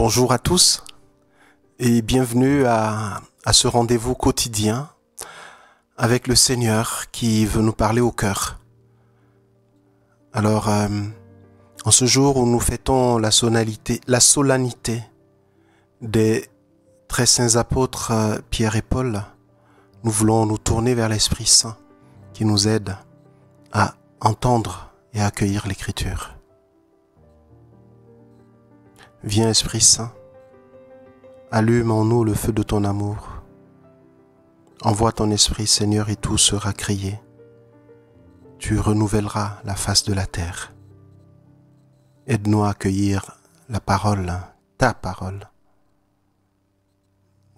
Bonjour à tous et bienvenue à ce rendez-vous quotidien avec le Seigneur qui veut nous parler au cœur. Alors, en ce jour où nous fêtons la solennité des très saints apôtres Pierre et Paul, nous voulons nous tourner vers l'Esprit Saint qui nous aide à entendre et à accueillir l'Écriture. Viens Esprit Saint, allume en nous le feu de ton amour. Envoie ton Esprit Seigneur et tout sera créé. Tu renouvelleras la face de la terre. Aide-nous à accueillir la parole, ta parole,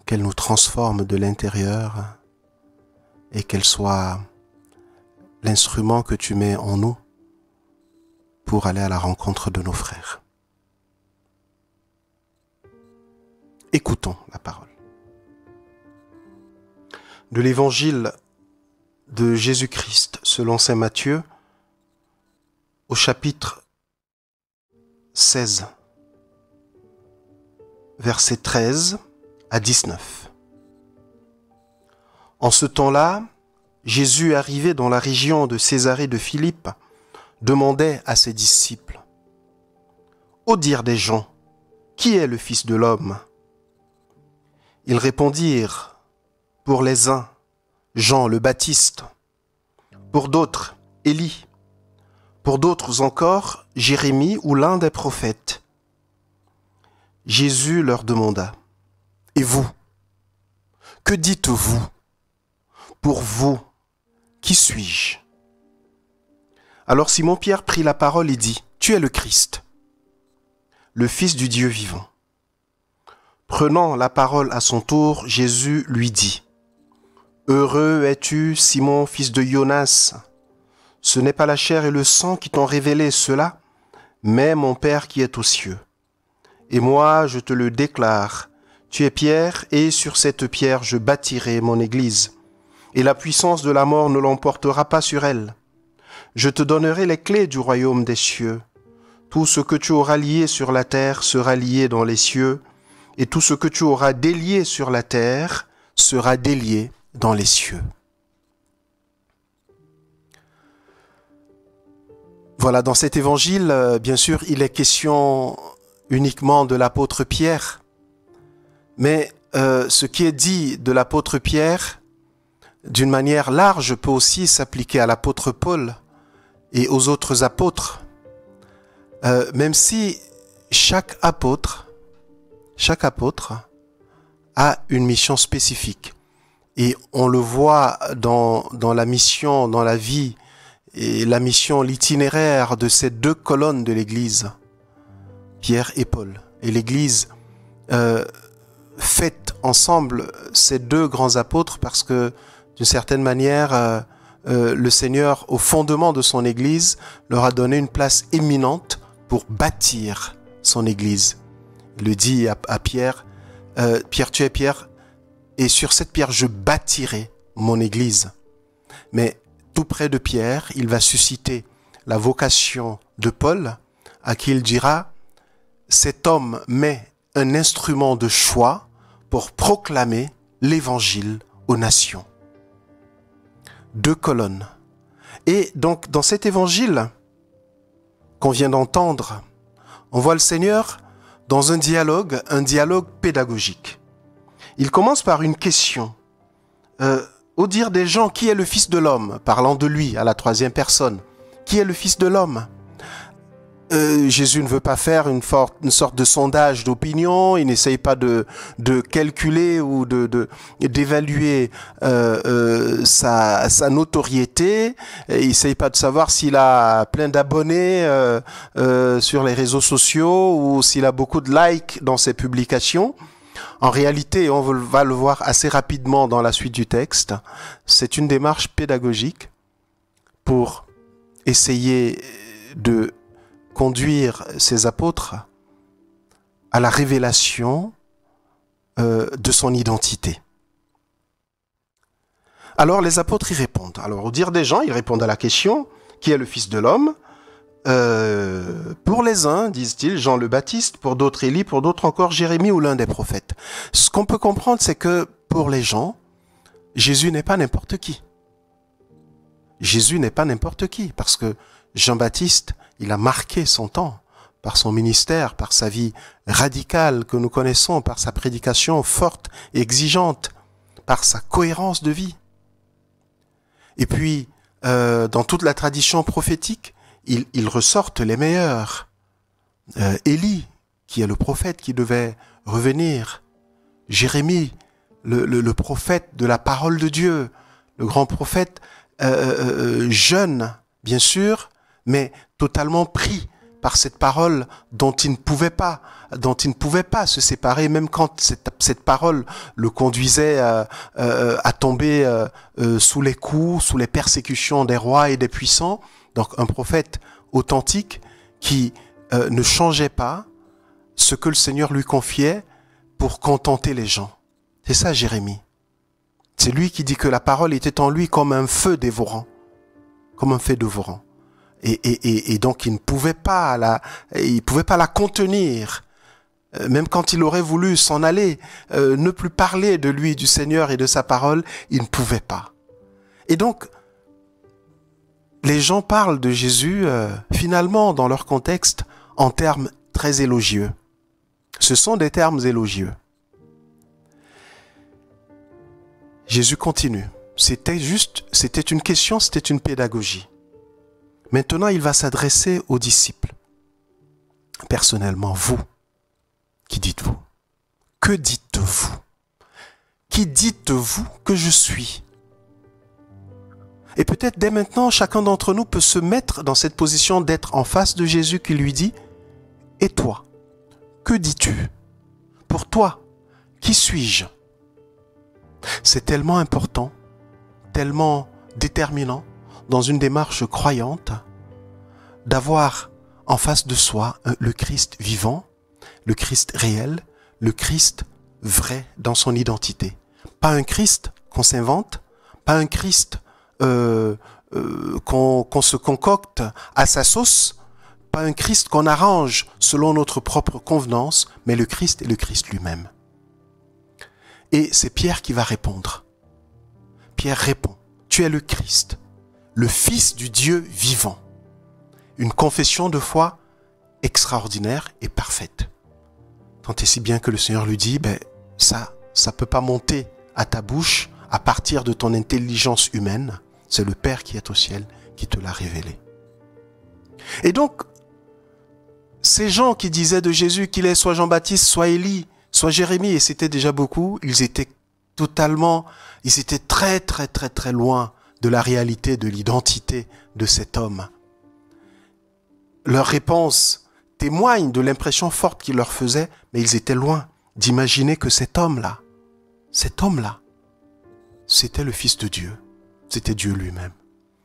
qu'elle nous transforme de l'intérieur et qu'elle soit l'instrument que tu mets en nous pour aller à la rencontre de nos frères. Écoutons la parole. De l'évangile de Jésus-Christ selon saint Matthieu au chapitre 16, versets 13 à 19. En ce temps-là, Jésus, arrivé dans la région de Césarée de Philippe, demandait à ses disciples : « Au dire des gens, qui est le Fils de l'homme ? » Ils répondirent : pour les uns, Jean le Baptiste, pour d'autres, Élie, pour d'autres encore, Jérémie ou l'un des prophètes. Jésus leur demanda : et vous, que dites-vous ? Pour vous, qui suis-je ? Alors Simon-Pierre prit la parole et dit : tu es le Christ, le Fils du Dieu vivant. Prenant la parole à son tour, Jésus lui dit : heureux es-tu, Simon, fils de Jonas. Ce n'est pas la chair et le sang qui t'ont révélé cela, mais mon Père qui est aux cieux. Et moi, je te le déclare, tu es Pierre, et sur cette pierre je bâtirai mon église. Et la puissance de la mort ne l'emportera pas sur elle. Je te donnerai les clés du royaume des cieux. Tout ce que tu auras lié sur la terre sera lié dans les cieux, et tout ce que tu auras délié sur la terre sera délié dans les cieux. Voilà, dans cet évangile, bien sûr, il est question uniquement de l'apôtre Pierre. Mais ce qui est dit de l'apôtre Pierre, d'une manière large, peut aussi s'appliquer à l'apôtre Paul et aux autres apôtres. Même si chaque apôtre a une mission spécifique. Et on le voit dans la mission, dans la vie et la mission, l'itinéraire de ces deux colonnes de l'Église, Pierre et Paul. Et l'Église fête ensemble ces deux grands apôtres parce que, d'une certaine manière, le Seigneur, au fondement de son Église, leur a donné une place éminente pour bâtir son Église. Il le dit à Pierre, Pierre, tu es Pierre, et sur cette pierre, je bâtirai mon Église. Mais tout près de Pierre, il va susciter la vocation de Paul, à qui il dira, cet homme met un instrument de choix pour proclamer l'Évangile aux nations. Deux colonnes. Et donc, dans cet Évangile qu'on vient d'entendre, on voit le Seigneur dans un dialogue pédagogique. Il commence par une question. Au dire des gens, qui est le Fils de l'homme ? Parlant de lui à la troisième personne. Qui est le Fils de l'homme ? Jésus ne veut pas faire une sorte de sondage d'opinion, il n'essaye pas de calculer ou d'évaluer sa notoriété, il n'essaye pas de savoir s'il a plein d'abonnés sur les réseaux sociaux ou s'il a beaucoup de likes dans ses publications. En réalité, on va le voir assez rapidement dans la suite du texte, c'est une démarche pédagogique pour essayer de conduire ces apôtres à la révélation de son identité. Alors les apôtres y répondent. Alors au dire des gens, ils répondent à la question, qui est le Fils de l'homme ? pour les uns, disent-ils, Jean le Baptiste, pour d'autres Élie, pour d'autres encore Jérémie ou l'un des prophètes. Ce qu'on peut comprendre, c'est que pour les gens, Jésus n'est pas n'importe qui. Jésus n'est pas n'importe qui, parce que Jean-Baptiste, il a marqué son temps par son ministère, par sa vie radicale que nous connaissons, par sa prédication forte et exigeante, par sa cohérence de vie. Et puis, dans toute la tradition prophétique, ils ressortent les meilleurs. Élie, qui est le prophète qui devait revenir. Jérémie, le prophète de la parole de Dieu, le grand prophète jeune, bien sûr, mais totalement pris par cette parole dont il ne pouvait pas se séparer, même quand cette parole le conduisait à tomber sous les coups, sous les persécutions des rois et des puissants. Donc un prophète authentique qui ne changeait pas ce que le Seigneur lui confiait pour contenter les gens. C'est ça Jérémie. C'est lui qui dit que la parole était en lui comme un feu dévorant. Comme un feu dévorant. Et donc il ne pouvait pas la contenir. Même quand il aurait voulu s'en aller, ne plus parler de lui, du Seigneur et de sa parole, il ne pouvait pas. Et donc, les gens parlent de Jésus, finalement, dans leur contexte, en termes très élogieux. Ce sont des termes élogieux. Jésus continue. C'était une question, c'était une pédagogie. Maintenant, il va s'adresser aux disciples. Personnellement, vous, qui dites-vous? Que dites-vous? Qui dites-vous que je suis? Et peut-être dès maintenant, chacun d'entre nous peut se mettre dans cette position d'être en face de Jésus qui lui dit « Et toi, que dis-tu? Pour toi, qui suis-je » C'est tellement important, tellement déterminant dans une démarche croyante d'avoir en face de soi le Christ vivant, le Christ réel, le Christ vrai dans son identité. Pas un Christ qu'on s'invente, pas un Christ qu'on se concocte à sa sauce, pas un Christ qu'on arrange selon notre propre convenance, mais le Christ est le Christ lui-même. Et c'est Pierre qui va répondre. Pierre répond, tu es le Christ, le Fils du Dieu vivant. Une confession de foi extraordinaire et parfaite. Tant et si bien que le Seigneur lui dit, ça peut pas monter à ta bouche à partir de ton intelligence humaine. C'est le Père qui est au ciel qui te l'a révélé. Et donc, ces gens qui disaient de Jésus qu'il est soit Jean-Baptiste, soit Élie, soit Jérémie, et c'était déjà beaucoup, ils étaient très, très, très, très loin de la réalité, de l'identité de cet homme. Leur réponse témoigne de l'impression forte qu'il leur faisait, mais ils étaient loin d'imaginer que cet homme-là, c'était le Fils de Dieu, c'était Dieu lui-même.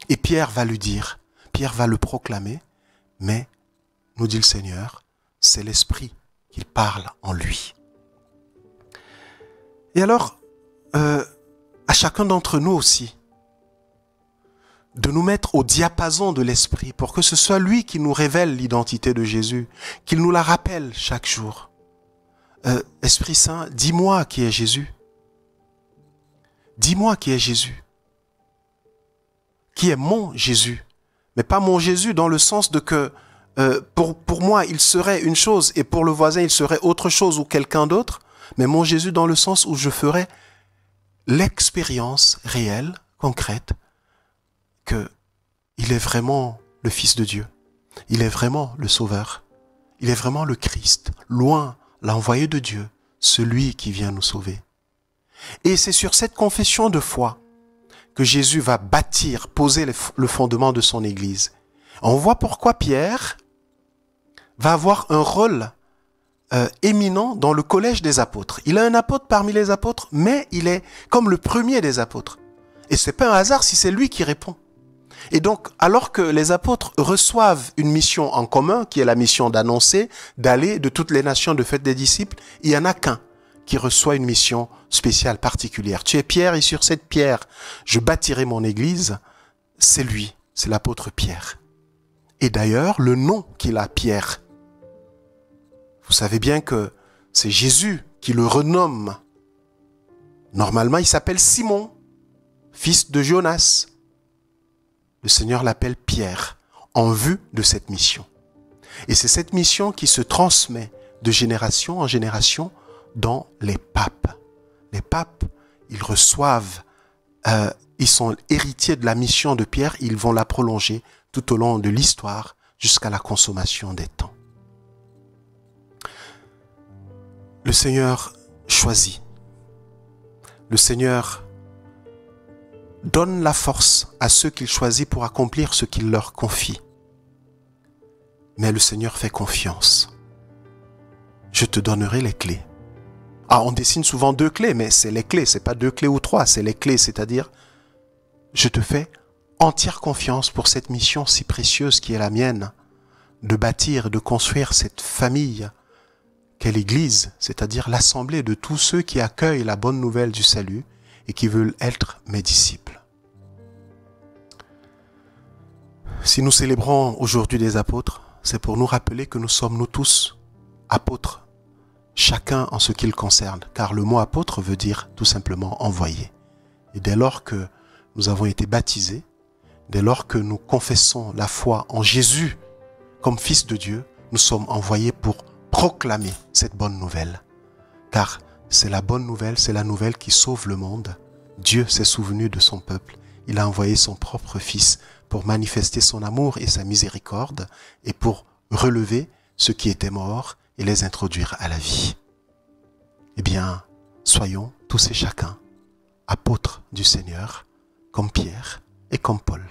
Et Pierre va lui dire, Pierre va le proclamer, mais, nous dit le Seigneur, c'est l'Esprit qu'il parle en lui. Et alors, à chacun d'entre nous aussi, de nous mettre au diapason de l'Esprit pour que ce soit lui qui nous révèle l'identité de Jésus, qu'il nous la rappelle chaque jour. Esprit Saint, dis-moi qui est Jésus. Dis-moi qui est Jésus. Qui est mon Jésus. Mais pas mon Jésus dans le sens de que pour moi il serait une chose et pour le voisin il serait autre chose ou quelqu'un d'autre. Mais mon Jésus dans le sens où je ferais l'expérience réelle, concrète, qu'il est vraiment le Fils de Dieu. Il est vraiment le Sauveur. Il est vraiment le Christ, loin, l'envoyé de Dieu, celui qui vient nous sauver. Et c'est sur cette confession de foi que Jésus va bâtir, poser le fondement de son Église. On voit pourquoi Pierre va avoir un rôle éminent dans le collège des apôtres. Il a un apôtre parmi les apôtres, mais il est comme le premier des apôtres. Et c'est pas un hasard si c'est lui qui répond. Et donc, alors que les apôtres reçoivent une mission en commun, qui est la mission d'annoncer, d'aller de toutes les nations de fête des disciples, il n'y en a qu'un qui reçoit une mission spéciale, particulière. Tu es Pierre et sur cette pierre, je bâtirai mon église. C'est lui, c'est l'apôtre Pierre. Et d'ailleurs, le nom qu'il a, Pierre, vous savez bien que c'est Jésus qui le renomme. Normalement, il s'appelle Simon, fils de Jonas. Le Seigneur l'appelle Pierre, en vue de cette mission. Et c'est cette mission qui se transmet de génération en génération dans les papes. Les papes, ils reçoivent, ils sont héritiers de la mission de Pierre, ils vont la prolonger tout au long de l'histoire jusqu'à la consommation des temps. Le Seigneur choisit. Le Seigneur donne la force à ceux qu'il choisit pour accomplir ce qu'il leur confie. Mais le Seigneur fait confiance. Je te donnerai les clés. Ah, on dessine souvent 2 clés, mais c'est les clés, c'est pas 2 clés ou 3, c'est les clés, c'est-à-dire, je te fais entière confiance pour cette mission si précieuse qui est la mienne, de bâtir, de construire cette famille qu'est l'Église, c'est-à-dire l'assemblée de tous ceux qui accueillent la bonne nouvelle du salut et qui veulent être mes disciples. Si nous célébrons aujourd'hui des apôtres, c'est pour nous rappeler que nous sommes nous tous apôtres, chacun en ce qui le concerne, car le mot apôtre veut dire tout simplement envoyé. Et dès lors que nous avons été baptisés, dès lors que nous confessons la foi en Jésus comme Fils de Dieu, nous sommes envoyés pour proclamer cette bonne nouvelle. Car c'est la bonne nouvelle, c'est la nouvelle qui sauve le monde. Dieu s'est souvenu de son peuple. Il a envoyé son propre Fils pour manifester son amour et sa miséricorde et pour relever ceux qui étaient morts et les introduire à la vie. Eh bien, soyons tous et chacun apôtres du Seigneur, comme Pierre et comme Paul.